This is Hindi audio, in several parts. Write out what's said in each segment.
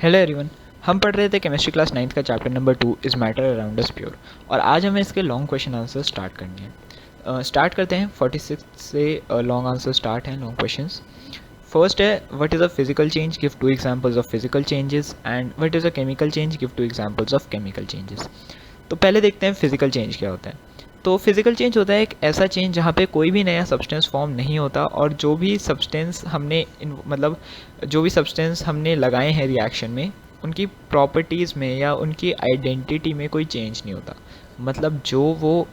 Hello everyone. हम पढ़ रहे थे केमिस्ट्री क्लास 9th का chapter number 2 is matter around us pure, और आज हमें इसके लॉन्ग क्वेश्चन आंसर स्टार्ट करने हैं। स्टार्ट करते हैं। 46 से लॉन्ग आंसर स्टार्ट हैं, लॉन्ग क्वेश्चंस। फर्स्ट है, what is a physical change, give to examples of physical changes, and what is a chemical change, give to examples of chemical changes. तो पहले देखते हैं फिजिकल चेंज क्या होता है। तो फिजिकल चेंज होता है एक ऐसा चेंज जहाँ पे कोई भी नया सब्सटेंस फॉर्म नहीं होता, और जो भी सब्सटेंस हमने जो भी सब्सटेंस हमने लगाए हैं रिएक्शन में, उनकी प्रॉपर्टीज़ में या उनकी आइडेंटिटी में कोई चेंज नहीं होता। मतलब जो वो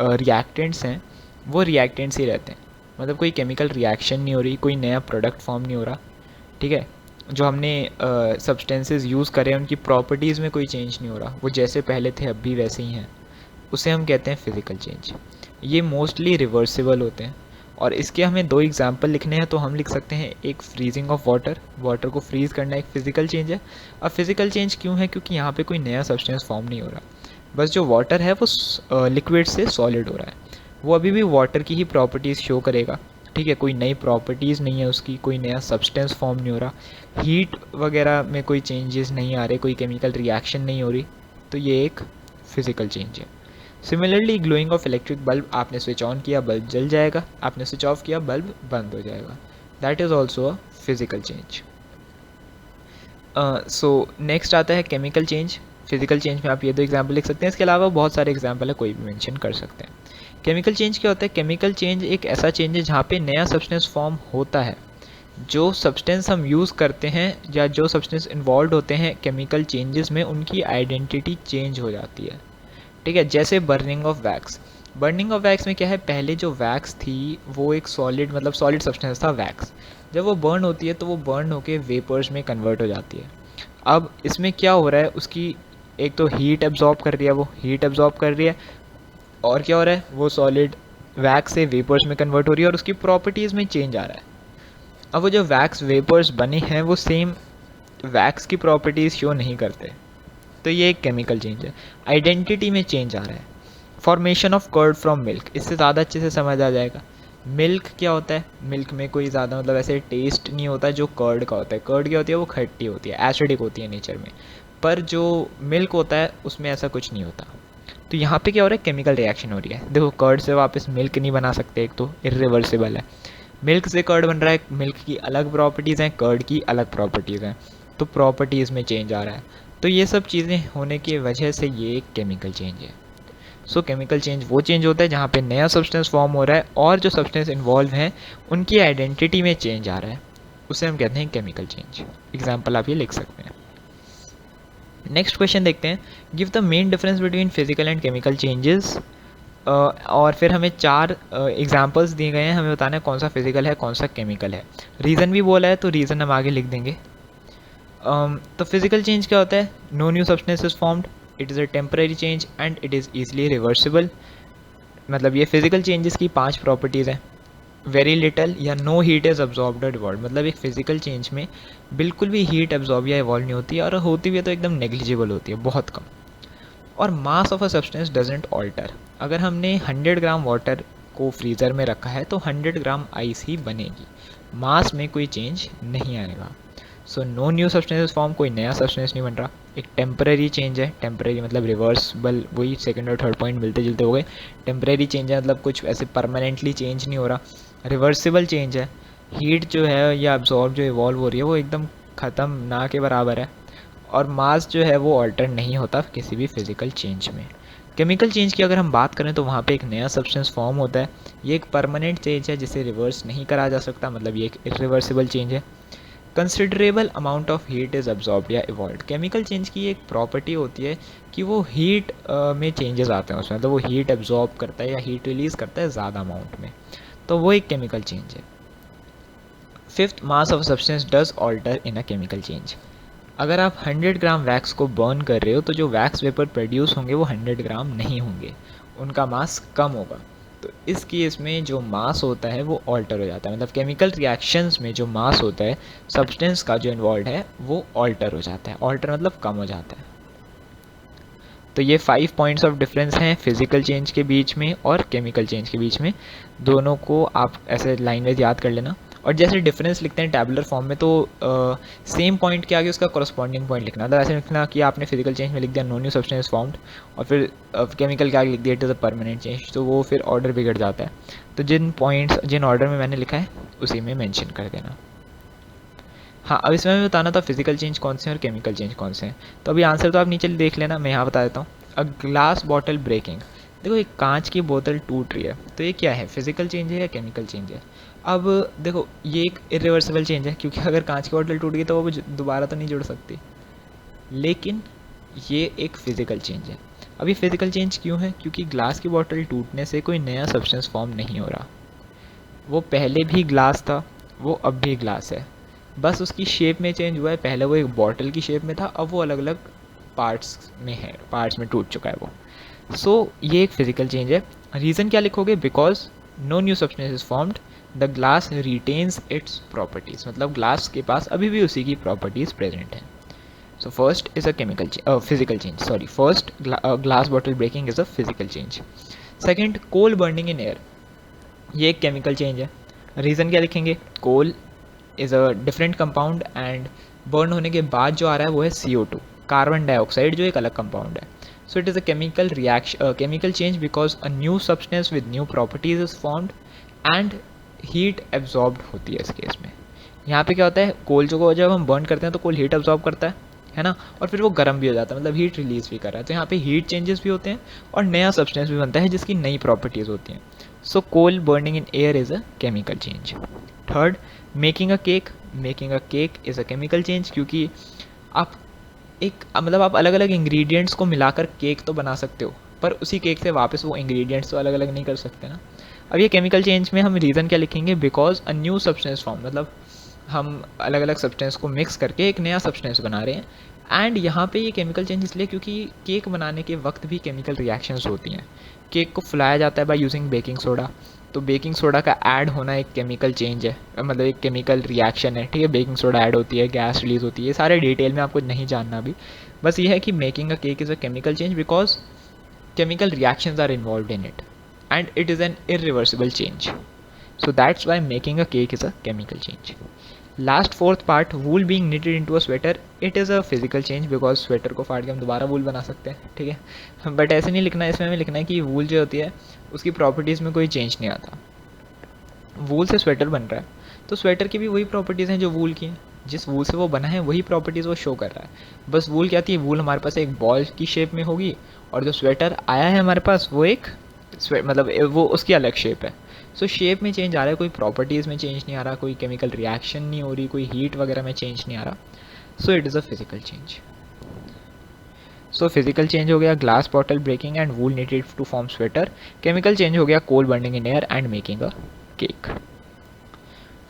रिएक्टेंट्स हैं वो रिएक्टेंट्स ही रहते हैं। मतलब कोई केमिकल रिएक्शन नहीं हो रही, कोई नया प्रोडक्ट फॉर्म नहीं हो रहा। ठीक है, जो हमने सब्सटेंसेस यूज़ करे उनकी प्रॉपर्टीज़ में कोई चेंज नहीं हो रहा, वो जैसे पहले थे अब भी वैसे ही हैं। उसे हम कहते हैं फिज़िकल चेंज। ये मोस्टली रिवर्सिबल होते हैं, और इसके हमें दो एग्जांपल लिखने हैं। तो हम लिख सकते हैं, एक फ्रीजिंग ऑफ वाटर, वाटर को फ्रीज़ करना एक फ़िज़िकल चेंज है। अब फिज़िकल चेंज क्यों है? क्योंकि यहाँ पे कोई नया सब्सटेंस फॉर्म नहीं हो रहा, बस जो वाटर है वो लिक्विड से सॉलिड हो रहा है। वो अभी भी वाटर की ही प्रॉपर्टीज़ शो करेगा। ठीक है, कोई नई प्रॉपर्टीज़ नहीं है उसकी, कोई नया सब्सटेंस फॉर्म नहीं हो रहा, हीट वगैरह में कोई चेंजेस नहीं आ रहे, कोई केमिकल रिएक्शन नहीं हो रही। तो ये एक फ़िज़िकल चेंज है। Similarly glowing of electric bulb, आपने स्विच ऑन किया बल्ब जल जाएगा, आपने स्विच ऑफ किया बल्ब बंद हो जाएगा। That is also a physical change. So next आता है केमिकल चेंज। फिजिकल चेंज में आप ये दो एग्जाम्पल लिख सकते हैं, इसके अलावा बहुत सारे एग्जाम्पल है, कोई भी मेंशन कर सकते हैं। केमिकल चेंज क्या होता है? केमिकल चेंज एक ऐसा चेंज है जहाँ पे नया सब्सटेंस फॉर्म होता है। जो सब्सटेंस हम यूज़ करते हैं या जो सब्सटेंस इन्वॉल्व होते हैं केमिकल चेंजेस में, उनकी आइडेंटिटी चेंज हो जाती है। ठीक है, जैसे burning of wax. Burning of wax में क्या है, पहले जो वैक्स थी वो एक सॉलिड सॉलिड सब्सटेंस था वैक्स। जब वो बर्न होती है तो वो बर्न होके वेपर्स में कन्वर्ट हो जाती है। अब इसमें क्या हो रहा है, उसकी एक तो हीट एब्जॉर्ब कर रही है, वो हीट एब्जॉर्ब कर रही है, और क्या हो रहा है, वो सॉलिड वैक्स से वेपर्स में कन्वर्ट हो रही है, और उसकी प्रॉपर्टीज़ में चेंज आ रहा है। अब वो जो वैक्स वेपर्स बने हैं वो सेम वैक्स की प्रॉपर्टीज़ शो नहीं करते। तो ये एक केमिकल चेंज है। आइडेंटिटी में चेंज आ रहा है। Formation of curd from milk, इससे ज़्यादा अच्छे से समझ आ जाएगा। मिल्क क्या होता है? मिल्क में कोई ज़्यादा ऐसे टेस्ट नहीं होता जो कर्ड का होता है। कर्ड क्या होती है? वो खट्टी होती है, एसिडिक होती है नेचर में। पर जो मिल्क होता है उसमें ऐसा कुछ नहीं होता। तो यहाँ पे क्या हो रहा है, केमिकल रिएक्शन हो रही है। देखो, कर्ड से वापस मिल्क नहीं बना सकते, एक तो इरिवर्सिबल है। मिल्क से कर्ड बन रहा है, मिल्क की अलग प्रॉपर्टीज़ हैं, कर्ड की अलग प्रॉपर्टीज़ हैं, तो प्रॉपर्टीज़ में चेंज आ रहा है। तो ये सब चीज़ें होने की वजह से ये एक केमिकल चेंज है। सो केमिकल चेंज वो चेंज होता है जहाँ पे नया सब्सटेंस फॉर्म हो रहा है और जो सब्सटेंस इन्वॉल्व हैं उनकी आइडेंटिटी में चेंज आ रहा है, उसे हम कहते हैं केमिकल चेंज। एग्जाम्पल आप ये लिख सकते हैं। नेक्स्ट क्वेश्चन देखते हैं, give the main difference between physical and chemical changes. और फिर हमें चार एग्जाम्पल्स दिए गए हैं, हमें बताना है कौन सा फिजिकल है कौन सा केमिकल है। रीज़न भी बोला है तो रीज़न हम आगे लिख देंगे। तो फिजिकल चेंज क्या होता है? No new substance is formed, it is a temporary change and it is easily reversible. मतलब ये फिजिकल चेंजेस की 5 प्रॉपर्टीज़ हैं। वेरी लिटल या नो हीट इज़ अब्जॉर्ब्ड और इवॉल्व, मतलब एक फिजिकल चेंज में बिल्कुल भी हीट अब्जॉर्ब या इवॉल्व नहीं होती है, और होती भी है तो एकदम नेग्लिजिबल होती है, बहुत कम। और mass of a substance doesn't alter. अगर हमने 100 ग्राम वाटर को फ्रीज़र में रखा है तो 100 ग्राम आइस ही बनेगी, मास में कोई चेंज नहीं आएगा। So no new substance form, कोई नया सब्सटेंस नहीं बन रहा। एक टेम्पररी चेंज है, टेम्पररी मतलब रिवर्सिबल, वही सेकंड और थर्ड पॉइंट मिलते जुलते हो गए। टेम्पररी चेंज है मतलब कुछ ऐसे परमानेंटली चेंज नहीं हो रहा। रिवर्सिबल चेंज है, हीट जो है या अब्जॉर्ब जो इवॉल्व हो रही है वो एकदम ख़त्म ना के बराबर है। और मास जो है वो ऑल्टर नहीं होता किसी भी फिजिकल चेंज में। केमिकल चेंज की अगर हम बात करें तो वहाँ पे एक नया सब्सटेंस फॉर्म होता है, ये एक परमानेंट चेंज है जिसे रिवर्स नहीं करा जा सकता, मतलब ये एक इरिवर्सिबल चेंज है। Considerable amount of heat is absorb या इवॉल्व, केमिकल चेंज की एक प्रॉपर्टी होती है कि वो हीट में चेंजेस आते हैं उसमें, तो वो हीट एब्जॉर्ब करता है या हीट रिलीज़ करता है ज़्यादा अमाउंट में, तो वो एक केमिकल चेंज है। Fifth, mass of substance does alter in a chemical change. अगर आप 100 ग्राम वैक्स को बर्न कर रहे हो तो जो वैक्स वेपर प्रोड्यूस होंगे वो 100 ग्राम नहीं होंगे, उनका मास कम होगा। तो इस केस में जो मास होता है वो ऑल्टर हो जाता है, मतलब केमिकल रिएक्शंस में जो मास होता है सब्सटेंस का जो इन्वॉल्व है वो ऑल्टर हो जाता है। ऑल्टर मतलब कम हो जाता है। तो ये 5 पॉइंट्स ऑफ डिफरेंस हैं फिजिकल चेंज के बीच में और केमिकल चेंज के बीच में। दोनों को आप ऐसे लाइन वाइज याद कर लेना। और जैसे डिफरेंस लिखते हैं टैबुलर फॉर्म में तो सेम पॉइंट के आगे उसका कॉरस्पॉन्डिंग पॉइंट लिखना, मतलब ऐसे लिखना कि आपने फिजिकल चेंज में लिख दिया नो न्यू सब्सटेंस फाउंड और फिर केमिकल के आगे लिख दिया it is a permanent change, तो वो फिर ऑर्डर बिगड़ जाता है। तो जिन पॉइंट्स जिन ऑर्डर में मैंने लिखा है उसी में मेंशन कर देना। हाँ, अब इसमें हमें बताना था फिजिकल चेंज कौन से हैं और केमिकल चेंज कौन से हैं। तो अभी आंसर तो आप नीचे देख लेना, मैं यहाँ बता देता हूँ। अ ग्लास बॉटल ब्रेकिंग, देखो एक कांच की बोतल टूट रही है, तो ये क्या है, फिजिकल चेंज है या केमिकल चेंज है। अब देखो ये एक इरिवर्सिबल चेंज है, क्योंकि अगर कांच की बोतल टूट गई तो वो दोबारा तो नहीं जुड़ सकती, लेकिन ये एक फिजिकल चेंज है। अब ये फिजिकल चेंज क्यों है, क्योंकि ग्लास की बोतल टूटने से कोई नया सब्सटेंस फॉर्म नहीं हो रहा, वो पहले भी ग्लास था, वो अब भी ग्लास है, बस उसकी शेप में चेंज हुआ है। पहले वो एक बॉटल की शेप में था, अब वो अलग अलग पार्ट्स में है, पार्ट्स में टूट चुका है वो। सो ये एक फिजिकल चेंज है। रीज़न क्या लिखोगे, because no new substance is formed, the glass retains its properties, मतलब ग्लास के पास अभी भी उसी की प्रॉपर्टीज़ प्रेजेंट हैं। So first is a physical change, sorry, first glass bottle breaking is a physical change. Second, coal burning in air, ये एक केमिकल चेंज है। रीज़न क्या लिखेंगे, coal is a different compound and burn होने के बाद जो आ रहा है वो है CO2, कार्बन डाइऑक्साइड, जो एक अलग कंपाउंड है। सो it is a chemical reaction, chemical change because a new substance with new properties is formed and heat absorbed होती है इस केस में। यहाँ पे क्या होता है, कोल जो जब हम बर्न करते हैं तो कोल हीट एब्जॉर्ब करता है ना, और फिर वो गर्म भी हो जाता है, मतलब हीट रिलीज भी कर रहा है। तो यहाँ पे हीट चेंजेस भी होते हैं और नया सब्सटेंस भी बनता है जिसकी नई प्रॉपर्टीज़ होती हैं। So coal burning in air is a chemical change. Third, making a cake, making a cake is a chemical change, क्योंकि आप मतलब आप अलग अलग इंग्रेडिएंट्स को मिलाकर केक तो बना सकते हो, पर उसी केक से वापस वो इंग्रेडिएंट्स तो अलग अलग नहीं कर सकते ना। अब ये केमिकल चेंज में हम रीज़न क्या लिखेंगे, because a new substance form, मतलब हम अलग अलग सब्सटेंस को मिक्स करके एक नया सब्सटेंस बना रहे हैं। एंड यहाँ पे ये केमिकल चेंज इसलिए क्योंकि केक बनाने के वक्त भी केमिकल रिएक्शंस होती हैं। केक को फुलाया जाता है बाय यूजिंग बेकिंग सोडा, तो बेकिंग सोडा का ऐड होना एक केमिकल चेंज है, मतलब एक केमिकल रिएक्शन है, ठीक है। बेकिंग सोडा ऐड होती है, गैस रिलीज होती है, ये सारे डिटेल में आपको नहीं जानना अभी, बस ये है कि making a cake is a chemical change because chemical reactions are involved in it and it is an irreversible change. So that's why making a cake is a chemical change. Last fourth part, wool being knitted into a sweater, it is a physical change because sweater को फाड़ के हम दोबारा wool बना सकते हैं, ठीक है। बट ऐसे नहीं लिखना है, इसमें हमें लिखना है कि wool जो होती है उसकी प्रॉपर्टीज़ में कोई चेंज नहीं आता। वूल से स्वेटर बन रहा है तो स्वेटर की भी वही प्रॉपर्टीज़ हैं जो वूल की हैं, जिस वूल से वो बना है वही प्रॉपर्टीज़ वो शो कर रहा है। बस वूल क्या थी, वूल हमारे पास एक बॉल की शेप में होगी और जो स्वेटर आया है हमारे पास वो एक मतलब वो उसकी अलग शेप है। सो शेप में चेंज आ रहा है, कोई प्रॉपर्टीज़ में चेंज नहीं आ रहा, कोई केमिकल रिएक्शन नहीं हो रही, कोई हीट वगैरह में चेंज नहीं आ रहा। So it is a physical change. So physical change हो गया glass bottle breaking and wool needed to form sweater. Chemical change हो गया coal burning in air and making a cake.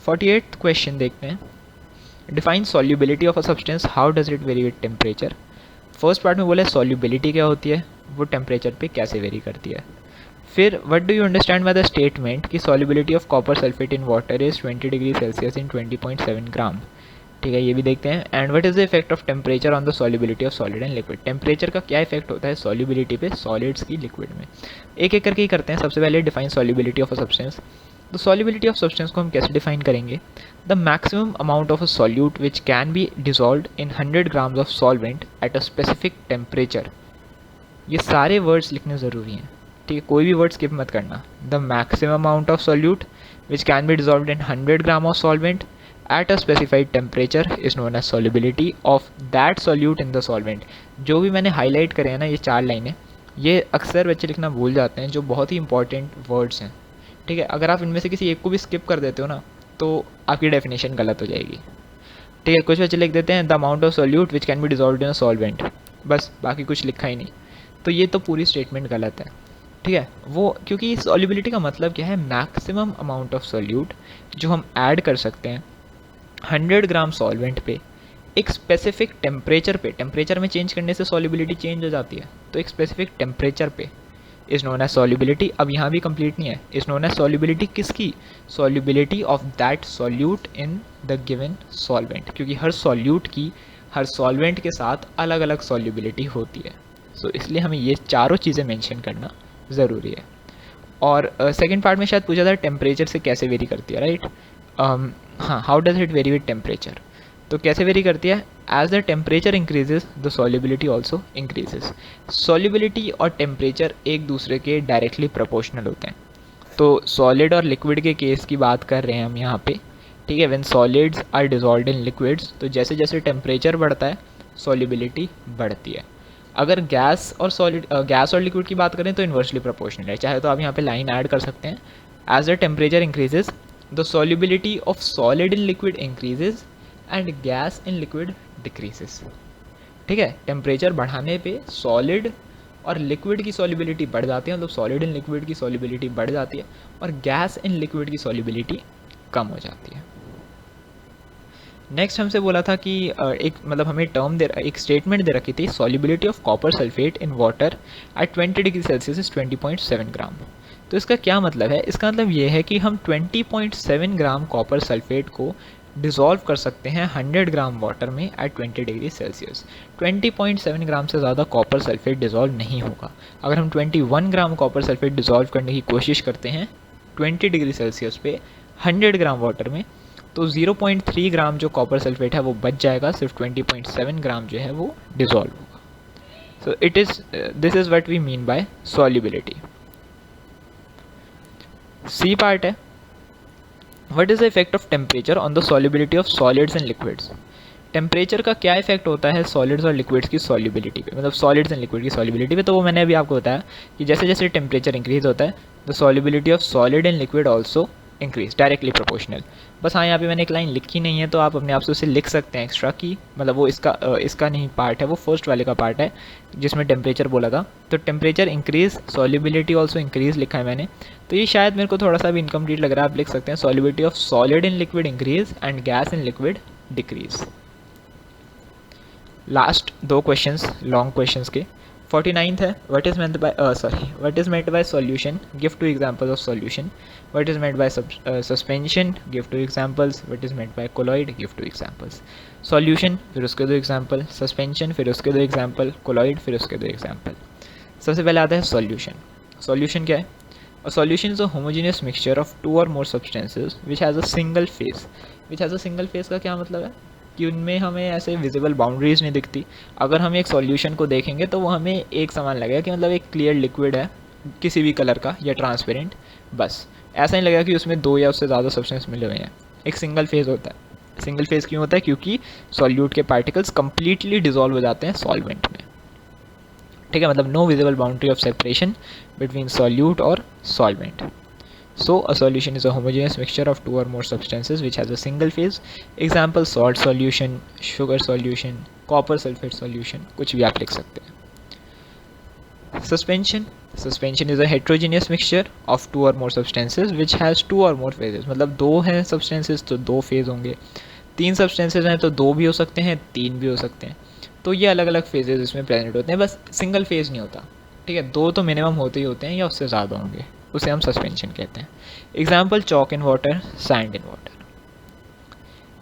48th question देखते हैं, define solubility of a substance, how does it vary with temperature. First part में बोला सॉल्युबिलिटी क्या होती है, वो टेम्परेचर पे कैसे वेरी करती है। फिर what do you understand by the statement कि solubility of copper sulphate in water is 20 degree Celsius in 20.7 gram, ठीक है, ये भी देखते हैं। And what is the effect of temperature on the solubility of solid and liquid, temperature का क्या इफेक्ट होता है सॉल्युबिलिटी पे सॉलिड्स की लिक्विड में। एक एक करके ही करते हैं। सबसे पहले define solubility of a substance. तो सॉल्युबिलिटी ऑफ सब्सटेंस को हम कैसे डिफाइन करेंगे, the maximum amount of a solute which can be dissolved in 100 grams of solvent at a specific temperature. ये सारे वर्ड्स लिखने ज़रूरी हैं, ठीक है, कोई भी वर्ड स्किप मत करना। The maximum amount of solute which can be dissolved in 100 gram of solvent at a specified temperature is known as solubility of that solute in the solvent। जो भी मैंने हाईलाइट करे हैं ना ये 4 लाइनें, ये अक्सर बच्चे लिखना भूल जाते हैं, जो बहुत ही इंपॉर्टेंट वर्ड्स हैं, ठीक है। अगर आप इनमें से किसी एक को भी स्किप कर देते हो ना तो आपकी डेफिनेशन गलत हो जाएगी, ठीक है। कुछ बच्चे लिख देते हैं the amount of solute which can be dissolved in a solvent, बस बाकी कुछ लिखा ही नहीं, तो ये तो पूरी स्टेटमेंट गलत है, ठीक है। वो क्योंकि सॉल्युबिलिटी का मतलब क्या है, मैक्सिमम अमाउंट ऑफ सोल्यूट जो हम ऐड कर सकते हैं 100 ग्राम सॉल्वेंट पे एक स्पेसिफिक टेम्परेचर पे, टेम्परेचर में चेंज करने से सॉल्युबिलिटी चेंज हो जाती है, तो एक स्पेसिफिक टेम्परेचर पे इज़ नोन एज सॉल्युबिलिटी। अब यहाँ भी कंप्लीट नहीं है, इज़ नोन एज सॉल्युबिलिटी किसकी, solubility of that solute in the given solvent, क्योंकि हर सॉल्यूट की हर सॉल्वेंट के साथ अलग अलग सॉल्युबिलिटी होती है। सो इसलिए हमें ये चारों चीज़ें मेंशन करना ज़रूरी है। और सेकंड पार्ट में शायद पूछा था टेम्परेचर से कैसे वेरी करती है, राइट। हाँ, how does it vary with temperature, तो कैसे वेरी करती है, as the temperature increases the solubility also increases. Solubility और टेम्परेचर एक दूसरे के डायरेक्टली प्रोपोर्शनल होते हैं। तो सॉलिड और लिक्विड के केस की बात कर रहे हैं हम यहाँ पे, ठीक है। When solids are dissolved in liquids, तो जैसे जैसे टेम्परेचर बढ़ता है सॉल्युबिलिटी बढ़ती है। अगर गैस और लिक्विड की बात करें तो इन्वर्सली प्रोपोर्शनल है। चाहे तो आप यहाँ पे लाइन ऐड कर सकते हैं, as the temperature increases the solubility of solid in liquid increases and gas in liquid decreases. ठीक है, टेम्परेचर बढ़ाने पे सॉलिड और लिक्विड की सॉल्युबिलिटी बढ़ जाती है, मतलब सॉलिड इन लिक्विड की सॉल्युबिलिटी बढ़ जाती है और गैस इन लिक्विड की सॉल्युबिलिटी कम हो जाती है। नेक्स्ट हमसे बोला था कि एक मतलब हमें एक स्टेटमेंट दे रखी थी, solubility of copper sulphate in water eight 20 degree Celsius is 20.7 ग्राम। तो इसका क्या मतलब है, इसका मतलब ये है कि हम 20.7 ग्राम कॉपर सल्फेट को डिज़ोल्व कर सकते हैं 100 ग्राम वाटर में एट 20 डिग्री सेल्सियस। 20.7 ग्राम से ज़्यादा कॉपर सल्फेट डिज़ोल्व नहीं होगा। अगर हम 21 ग्राम कॉपर सल्फेट डिज़ोल्व करने की कोशिश करते हैं 20 डिग्री सेल्सियस पे 100 ग्राम वाटर में, तो 0.3 ग्राम जो कॉपर सल्फेट है वो बच जाएगा, सिर्फ 20.7 ग्राम जो है वो डिज़ोल्व होगा। So this is what we mean by solubility. C part है, what is the effect of temperature on the solubility of solids and liquids. Temperature का क्या इफेक्ट होता है सॉलिड्स और लिक्विड्स की सॉल्युबिलिटी पे, मतलब सॉलिड्स एंड लिक्विड की सॉल्युबिलिटी पे। तो वो मैंने अभी आपको बताया कि जैसे जैसे टेम्परेचर इंक्रीज होता है the solubility of solid and liquid also increase, directly proportional. बस हाँ, यहाँ पे मैंने एक लाइन लिखी नहीं है तो आप अपने आप से उसे लिख सकते हैं एक्स्ट्रा की, मतलब वो इसका नहीं पार्ट है, वो फर्स्ट वाले का पार्ट है जिसमें टेम्परेचर बोला था। तो temperature increase, solubility also increase लिखा है मैंने, तो ये शायद मेरे को थोड़ा सा भी इनकम्प्लीट लग रहा है। आप लिख सकते हैं solubility of solid in liquid increase and gas in liquid decrease. Last दो क्वेश्चंस लॉन्ग क्वेश्चंस के, 49th है, what is meant by solution, give to examples of solution. What is meant by suspension, give to examples. What is meant by colloid, give to examples. Solution फिर उसके दो एग्जांपल, सस्पेंशन फिर उसके दो एग्जांपल, कोलॉइड फिर उसके दो एग्जांपल। सबसे पहले आता है सॉल्यूशन। सॉल्यूशन क्या है, a solution is a homogeneous mixture of two और more substances which has a single phase. Which has a single phase का क्या मतलब है कि उनमें हमें ऐसे विजिबल बाउंड्रीज नहीं दिखती। अगर हम एक सॉल्यूशन को देखेंगे तो वो हमें एक समान लगेगा कि मतलब एक क्लियर लिक्विड है किसी भी कलर का या ट्रांसपेरेंट, बस ऐसा नहीं लगेगा कि उसमें दो या उससे ज़्यादा सब्सटेंस मिले हुए हैं। एक सिंगल फेज होता है। सिंगल फेज क्यों होता है, क्योंकि सॉल्यूट के पार्टिकल्स कंप्लीटली डिजॉल्व हो जाते हैं सॉल्वेंट में। ठीक है, मतलब no visible boundary of separation between solute और solvent. So a solution is a homogeneous mixture of two or more substances which has a single phase. Example salt solution, sugar solution, copper sulfate solution, कुछ भी आप लिख सकते हैं। Suspension, suspension is a heterogeneous mixture of two or more substances which has two or more phases. मतलब दो हैं substances तो दो phase होंगे, तीन substances हैं तो दो भी हो सकते हैं, तीन भी हो सकते हैं। तो ये अलग अलग phases इसमें present होते हैं, बस single phase नहीं होता। ठीक है, दो तो मिनिमम होते ही होते हैं या उससे ज़्यादा होंगे, उसे हम सस्पेंशन कहते हैं। Example chalk in water, sand in water.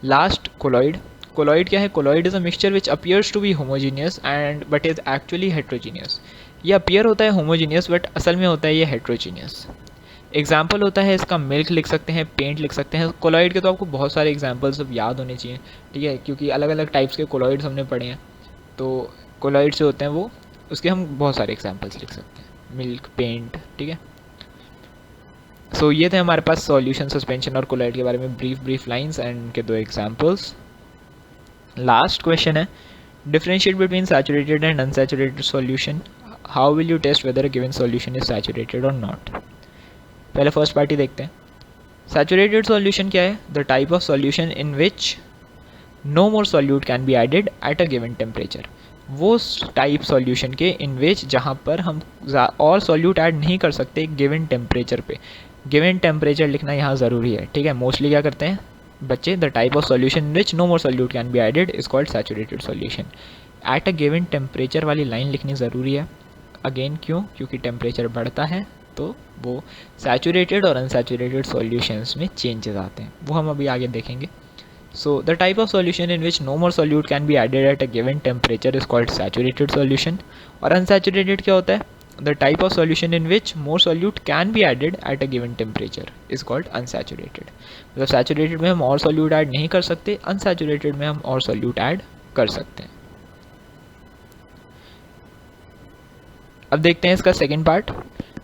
Last colloid. Colloid क्या है, colloid is a mixture which appears to be homogeneous and but is actually heterogeneous. ये अपीयर होता है होमोजीनियस बट असल में होता है ये हेट्रोजीनियस। एग्जाम्पल होता है इसका मिल्क लिख सकते हैं, पेंट लिख सकते हैं। कोलॉइड के तो आपको बहुत सारे एग्जाम्पल्स अब याद होने चाहिए, ठीक है, क्योंकि अलग अलग टाइप्स के कोलॉइड्स हमने पढ़े हैं। तो कोलॉइड से होते हैं वो, उसके हम बहुत सारे एग्जाम्पल्स लिख सकते हैं, मिल्क, पेंट, ठीक है। सो ये थे हमारे पास सॉल्यूशन, सस्पेंशन और कोलॉइड के बारे में ब्रीफ लाइंस एंड उनके दो एग्जांपल्स। लास्ट क्वेश्चन है, differentiate between saturated and unsaturated solution, how will you test whether given solution is saturated और नॉट। पहले फर्स्ट पार्टी देखते हैं। सैचुरेटेड सॉल्यूशन क्या है, the type of solution in which no more solute can be added at a given temperature. वो टाइप सॉल्यूशन के इन विच जहाँ पर हम और सॉल्यूट ऐड नहीं कर सकते गिवन टेम्परेचर पे। गिवन टेम्परेचर लिखना यहाँ ज़रूरी है, ठीक है। मोस्टली क्या करते हैं बच्चे, the type of solution in which no more solute can be added is called saturated solution. At a given temperature वाली लाइन लिखनी ज़रूरी है। अगेन क्यों, क्योंकि टेम्परेचर बढ़ता है तो वो सैचुरेटेड और अनसैचुरेटेड सॉल्यूशंस में चेंजेस आते हैं, वो हम अभी आगे देखेंगे। So the type of solution in which no more solute can be added at a given temperature is called saturated solution। और unsaturated क्या होता है, the type of solution in which more solute can be added at a given temperature is called unsaturated. मतलब सैचुरेटेड में हम और सॉल्यूट ऐड नहीं कर सकते, अनसैचुरेटेड में हम और सॉल्यूट ऐड कर सकते हैं। अब देखते हैं इसका सेकेंड पार्ट।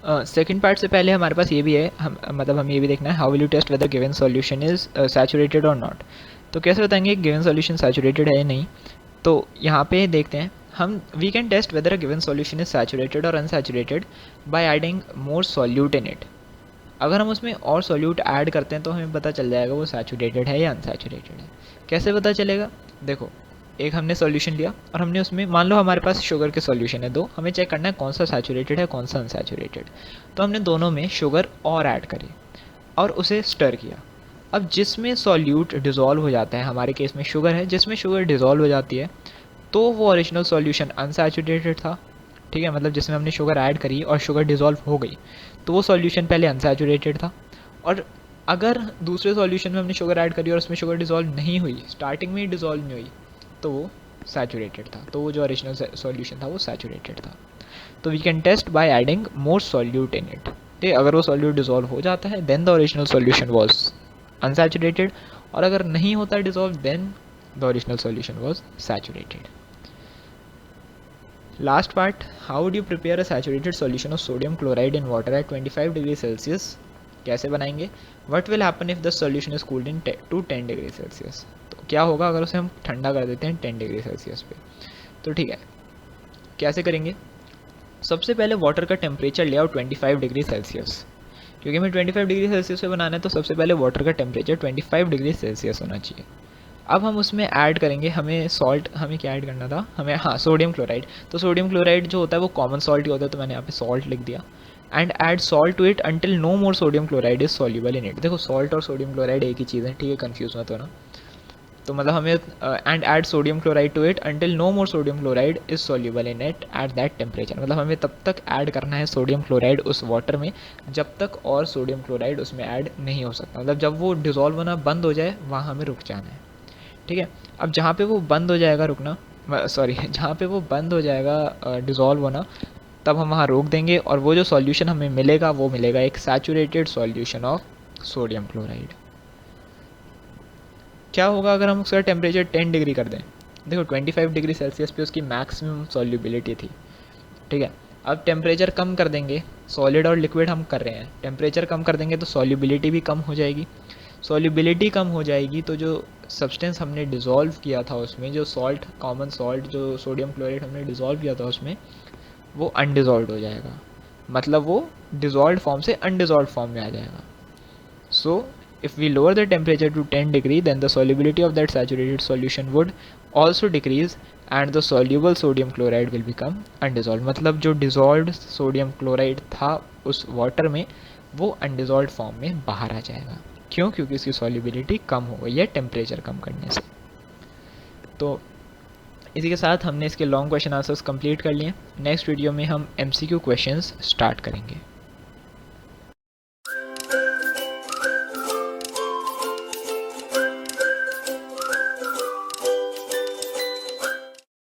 सेकेंड पार्ट से पहले हमारे पास ये भी है, हम ये भी देखना है, how will you test whether given solution is saturated और नॉट। तो कैसे बताएंगे गिवन सॉल्यूशन सैचुरेटेड है या नहीं। तो यहाँ पे देखते हैं हम, we can test whether a given solution is saturated और unsaturated by adding more solute in it. अगर हम उसमें और सॉल्यूट ऐड करते हैं तो हमें पता चल जाएगा वो सैचुरेटेड है या अनसैचुरेटेड है। कैसे पता चलेगा, देखो एक हमने सॉल्यूशन लिया और हमने उसमें, मान लो हमारे पास शुगर के सॉल्यूशन है दो, हमें चेक करना है कौन सा सैचुरेटेड है कौन सा अनसैचुरेटेड। तो हमने दोनों में शुगर और ऐड करी और उसे स्टर किया। अब जिसमें सॉल्यूट डिज़ोल्व हो जाता है, हमारे केस में शुगर है, जिसमें शुगर डिज़ोल्व हो जाती है तो वो ओरिजिनल सॉल्यूशन अनसैचुरेटेड था, ठीक है। मतलब जिसमें हमने शुगर ऐड करी और शुगर डिज़ोल्व हो गई तो वो सॉल्यूशन पहले अनसैचुरेटेड था। और अगर दूसरे सॉल्यूशन में हमने शुगर ऐड करी और उसमें शुगर डिज़ोल्व नहीं हुई, स्टार्टिंग में ही डिज़ोल्व नहीं हुई, तो वो सैचुरेटेड था। तो वो जो ओरिजिनल सॉल्यूशन था वो सैचुरेटेड था। तो we can test by adding more solute in it. ठीक, अगर वो सॉल्यूट डिज़ोल्व हो जाता है then the original solution was unsaturated, और अगर नहीं होता dissolve then the original solution was saturated. Last part, how would you prepare a saturated solution of sodium chloride in water at 25 degree Celsius. कैसे बनाएंगे, what will happen if the solution is cooled in to 10 degree Celsius. तो क्या होगा अगर उसे हम ठंडा कर देते हैं 10 डिग्री सेल्सियस पे। तो ठीक है, कैसे करेंगे, सबसे पहले वाटर का टेम्परेचर ले आओ 25 डिग्री सेल्सियस, क्योंकि हमें 25 डिग्री सेल्सियस पे बनाना है तो सबसे पहले वाटर का टेम्परेचर 25 डिग्री सेल्सियस होना चाहिए। अब हम उसमें ऐड करेंगे, हमें सॉल्ट, हमें क्या ऐड करना था, हमें सोडियम क्लोराइड। तो सोडियम क्लोराइड जो होता है वो कॉमन सॉल्ट ही होता है, तो मैंने यहाँ पे सॉल्ट लिख दिया। And add salt to it until no more sodium chloride is soluble in it. देखो सॉल्ट और सोडियम क्लोराइड एक ही चीज़ है, ठीक है, कन्फ्यूज मत होना। तो मतलब हमें and add sodium chloride to it until no more sodium chloride is soluble in it at that temperature. मतलब हमें तब तक ऐड करना है सोडियम क्लोराइड उस वाटर में जब तक और सोडियम क्लोराइड उसमें ऐड नहीं हो सकता। मतलब जब वो डिज़ोल्व होना बंद हो जाए वहाँ हमें रुक जाना है, ठीक है। अब जहाँ पे वो बंद हो जाएगा रुकना, सॉरी जहाँ पे वो बंद हो जाएगा डिज़ोल्व होना, तब हम वहाँ रोक देंगे और वो जो सॉल्यूशन हमें मिलेगा वो मिलेगा एक saturated solution of sodium chloride. क्या होगा अगर हम उसका टेम्परेचर 10 डिग्री कर दें, देखो 25 डिग्री सेल्सियस पे उसकी मैक्सिमम सॉल्युबिलिटी थी, ठीक है। अब टेम्परेचर कम कर देंगे, सॉलिड और लिक्विड हम कर रहे हैं, टेम्परेचर कम कर देंगे तो सॉल्युबिलिटी भी कम हो जाएगी। सॉल्युबिलिटी कम हो जाएगी तो जो सब्सटेंस हमने डिज़ोल्व किया था उसमें, जो सॉल्ट, कॉमन सॉल्ट जो सोडियम क्लोराइड हमने डिज़ोल्व किया था उसमें, वो अनडिज़ोल्व हो जाएगा। मतलब वो डिज़ोल्व फॉर्म से अनडिज़ोल्व फॉर्म में आ जाएगा। सो if we lower the temperature to 10 degree then the solubility of that saturated solution would also decrease and the soluble sodium chloride will become undissolved। मतलब जो dissolved sodium chloride था उस water में वो undissolved form में बाहर आ जाएगा। क्यों, क्योंकि इसकी solubility कम हो गई है टेम्परेचर कम करने से। तो इसी के साथ हमने इसके लॉन्ग क्वेश्चन आंसर्स कंप्लीट कर लिए। नेक्स्ट वीडियो में हम MCQ क्वेश्चंस स्टार्ट करेंगे।